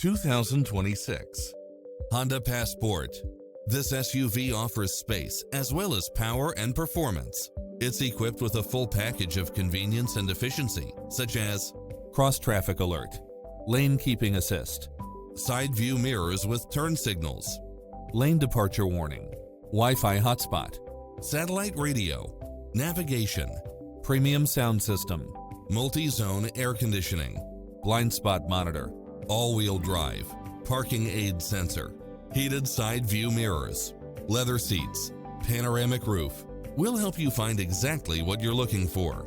2026 Honda Passport. This SUV offers space as well as power and performance. It's equipped with a full package of convenience and efficiency, such as cross-traffic alert, lane keeping assist, side view mirrors with turn signals, lane departure warning, Wi-Fi hotspot, satellite radio, navigation, premium sound system, multi-zone air conditioning, blind spot monitor, all-wheel drive, parking aid sensor, heated side view mirrors, leather seats, panoramic roof. We'll help you find exactly what you're looking for.